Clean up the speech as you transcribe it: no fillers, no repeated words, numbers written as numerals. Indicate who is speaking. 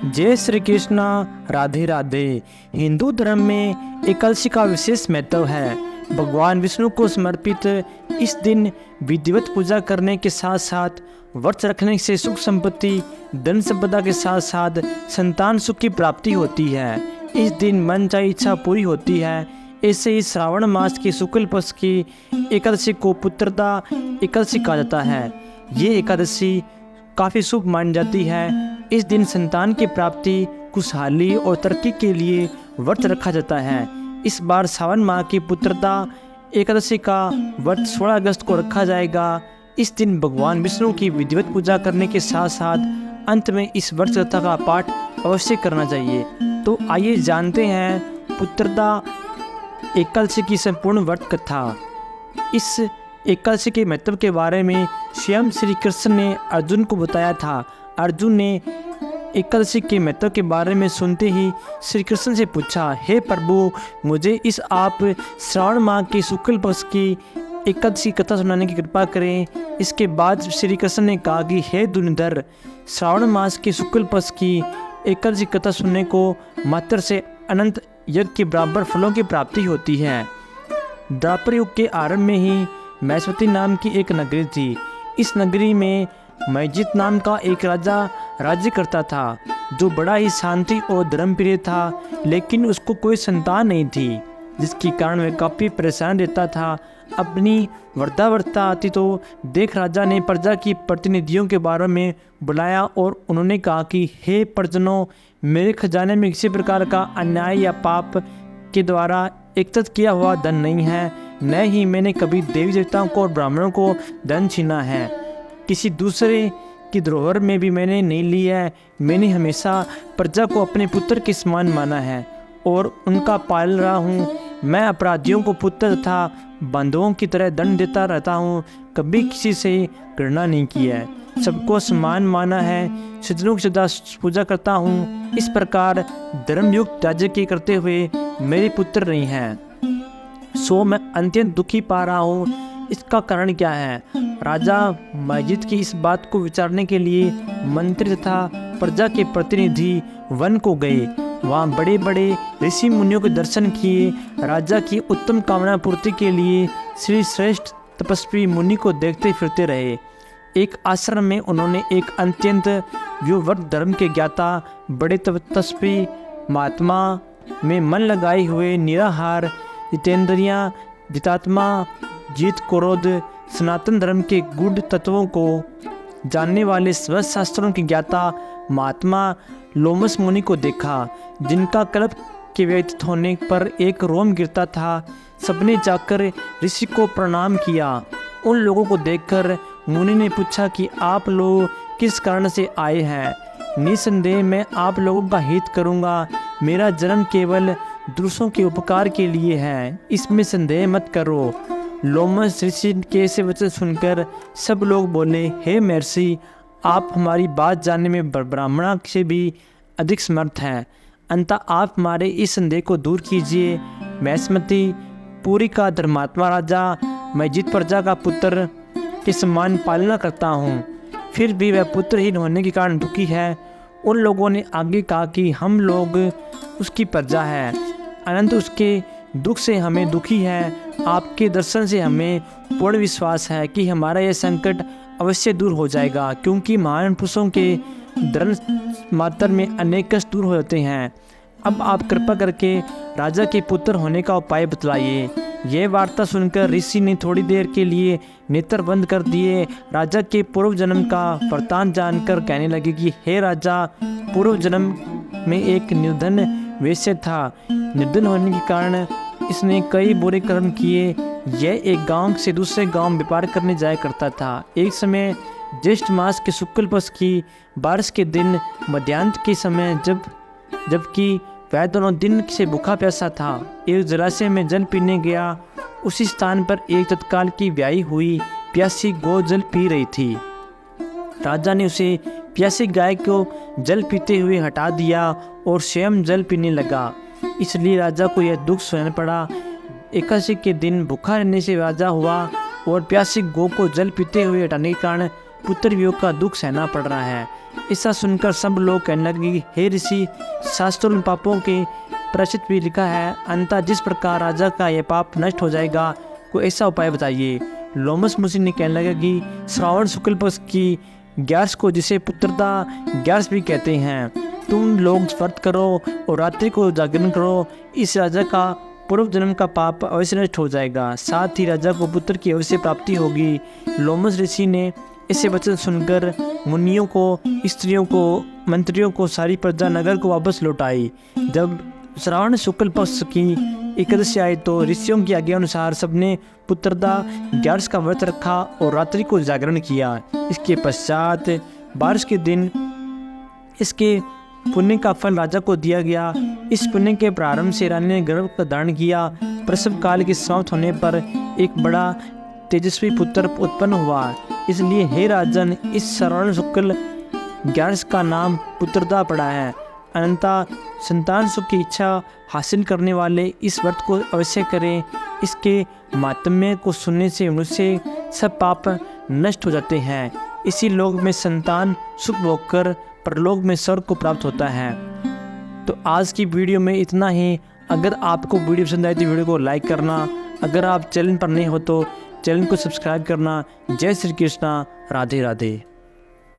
Speaker 1: जय श्री कृष्ण। राधे राधे। हिंदू धर्म में एकादशी का विशेष महत्व है। भगवान विष्णु को समर्पित इस दिन विधिवत पूजा करने के साथ साथ व्रत रखने से सुख संपत्ति, धन संपदा के साथ साथ संतान सुख की प्राप्ति होती है। इस दिन मन चाही इच्छा पूरी होती है। ऐसे ही श्रावण मास की शुक्ल पक्ष की एकादशी को पुत्रदा एकादशी कहा जाता है। ये एकादशी काफ़ी शुभ मानी जाती है। इस दिन संतान की प्राप्ति, खुशहाली और तरक्की के लिए व्रत रखा जाता है। इस बार सावन माह की पुत्रदा एकादशी का व्रत 16 अगस्त को रखा जाएगा। इस दिन भगवान विष्णु की विधिवत पूजा करने के साथ साथ अंत में इस व्रत कथा का पाठ अवश्य करना चाहिए। तो आइए जानते हैं पुत्रदा एकादशी की संपूर्ण व्रत कथा। इस एकादशी के महत्व के बारे में स्वयं श्री कृष्ण ने अर्जुन को बताया था। अर्जुन ने एकादशी के महत्व के बारे में सुनते ही श्री कृष्ण से पूछा, हे प्रभु, मुझे इस आप श्रावण माह की शुक्ल पक्ष की एकादशी कथा सुनाने की कृपा करें। इसके बाद श्री कृष्ण ने कहा कि हे दुनिधर, श्रावण मास की शुक्ल पक्ष की एकादशी कथा सुनने को मात्र से अनंत यज्ञ के बराबर फलों की प्राप्ति होती है। द्वापर युग के आरंभ में ही मैस्वती नाम की एक नगरी थी। इस नगरी में मैजित नाम का एक राजा राज्य करता था, जो बड़ा ही शांति और धर्मप्रिय था, लेकिन उसको कोई संतान नहीं थी, जिसके कारण वह काफ़ी परेशान रहता था। अपनी वृद्धावस्था आती तो देख राजा ने प्रजा की प्रतिनिधियों के बारे में बुलाया और उन्होंने कहा कि हे प्रजनों, मेरे खजाने में किसी प्रकार का अन्याय या पाप के द्वारा एकत्रित किया हुआ धन नहीं है, न ही मैंने कभी देवी देवताओं को और ब्राह्मणों को धन छीना है। किसी दूसरे की धरोहर में भी मैंने नहीं लिया है। मैंने हमेशा प्रजा को अपने पुत्र के समान माना है और उनका पाल रहा हूँ। मैं अपराधियों को पुत्र तथा बंधुओं की तरह दंड देता रहता हूँ। कभी किसी से घृणा नहीं की है, सबको समान माना है, सज्जनों की सदा पूजा करता हूँ। इस प्रकार धर्मयुक्त राज्य के करते हुए मेरे पुत्र नहीं हैं, सो मैं अत्यंत दुखी पा रहा हूँ। इसका कारण क्या है? राजा मैजित की इस बात को विचारने के लिए मंत्री तथा प्रजा के प्रतिनिधि वन को गए। वहाँ बड़े बड़े ऋषि मुनियों के दर्शन किए। राजा की उत्तम कामना पूर्ति के लिए श्री श्रेष्ठ तपस्वी मुनि को देखते फिरते रहे। एक आश्रम में उन्होंने एक अत्यंत व्युव्रत धर्म के ज्ञाता बड़े तपस्वी महात्मा में मन लगाए हुए निराहार, जितेंद्रिया, जितात्मा, जीत क्रोध, सनातन धर्म के गूढ़ तत्वों को जानने वाले स्वस्थ शास्त्रों के ज्ञाता महात्मा लोमस मुनि को देखा, जिनका कल्प के व्यतीत होने पर एक रोम गिरता था। सबने जाकर ऋषि को प्रणाम किया। उन लोगों को देखकर मुनि ने पूछा कि आप लोग किस कारण से आए हैं? निसंदेह मैं आप लोगों का हित करूंगा। मेरा जन्म केवल दूसरों के उपकार के लिए है, इसमें संदेह मत करो। लोमस ऋषि के ऐसे वचन सुनकर सब लोग बोले, हे महर्षि, आप हमारी बात जानने में ब्राह्मणों से भी अधिक समर्थ हैं। अंततः आप हमारे इस संदेह को दूर कीजिए। मैस्मती पुरी का धर्मात्मा राजा, मैं जित प्रजा का पुत्र के समान पालना करता हूँ, फिर भी वह पुत्रहीन होने के कारण दुखी है। उन लोगों ने आगे कहा कि हम लोग उसकी प्रजा है, अनंत उसके दुख से हमें दुखी है। आपके दर्शन से हमें पूर्ण विश्वास है कि हमारा यह संकट अवश्य दूर हो जाएगा, क्योंकि महान पुरुषों के धर्म मात्र में अनेक कष्ट दूर हो जाते हैं। अब आप कृपा करके राजा के पुत्र होने का उपाय बतलाइए। यह वार्ता सुनकर ऋषि ने थोड़ी देर के लिए नेत्र बंद कर दिए। राजा के पूर्व जन्म का वृत्तांत जानकर कहने लगे कि हे राजा, पूर्व जन्म में एक निर्धन वैश्य था। निर्धन होने के कारण इसने कई बुरे कर्म किए। यह एक गांव से दूसरे गांव व्यापार करने जाया करता था। एक समय ज्येष्ठ मास के शुक्ल पक्ष की बारिश के दिन मध्याह्न के समय जबकि वह दोनों दिन से भूखा प्यासा था, एक जलाशय में जल पीने गया। उसी स्थान पर एक तत्काल की ब्याही हुई प्यासी गौ जल पी रही थी। राजा ने उसे प्यासी गाय को जल पीते हुए हटा दिया और स्वयं जल पीने लगा। इसलिए राजा को यह दुख सहना पड़ा। एकादशी के दिन भूखा रहने से राजा हुआ और प्यासी गौ को जल पीते हुए हटाने के कारण पुत्र वियोग का दुख सहना पड़ रहा है। ऐसा सुनकर सब लोग कहने लगे, हे ऋषि, शास्त्रों में पापों के प्रायश्चित भी लिखा है, अंततः जिस प्रकार राजा का यह पाप नष्ट हो जाएगा, कोई ऐसा उपाय बताइए। लोमस मुनि ने कहने लगा कि श्रावण शुक्ल पक्ष की 11 को, जिसे पुत्रदा 11 भी कहते हैं, तुम लोग व्रत करो और रात्रि को जागरण करो, इस राजा का पूर्व जन्म का पाप अवश्य नष्ट हो जाएगा, साथ ही राजा को पुत्र की अवश्य प्राप्ति होगी। लोमस ऋषि ने ऐसे वचन सुनकर मुनियों को, स्त्रियों को, मंत्रियों को, सारी प्रजा नगर को वापस लौटाई। जब श्रावण शुक्ल पक्ष की एकादशी आई तो ऋषियों की आज्ञा अनुसार सबने पुत्रदा 11 का व्रत रखा और रात्रि को जागरण किया। इसके पश्चात बारिश के दिन इसके पुण्य का फल राजा को दिया गया। इस पुण्य के प्रारंभ से रानी ने गर्भ का धारण किया। प्रसव काल के समाप्त होने पर एक बड़ा तेजस्वी पुत्र उत्पन्न हुआ। इसलिए हे राजन, इस श्रावण शुक्ल 11 का नाम पुत्रदा पड़ा है। अनंता संतान सुख की इच्छा हासिल करने वाले इस व्रत को अवश्य करें। इसके मातम्य को सुनने से मनुष्य सब पाप नष्ट हो जाते हैं। इसी लोक में संतान सुख भोगकर परलोक में स्वर्ग को प्राप्त होता है। तो आज की वीडियो में इतना ही। अगर आपको वीडियो पसंद आई तो वीडियो को लाइक करना, अगर आप चैनल पर नए हो तो चैनल को सब्सक्राइब करना। जय श्री कृष्णा, राधे राधे।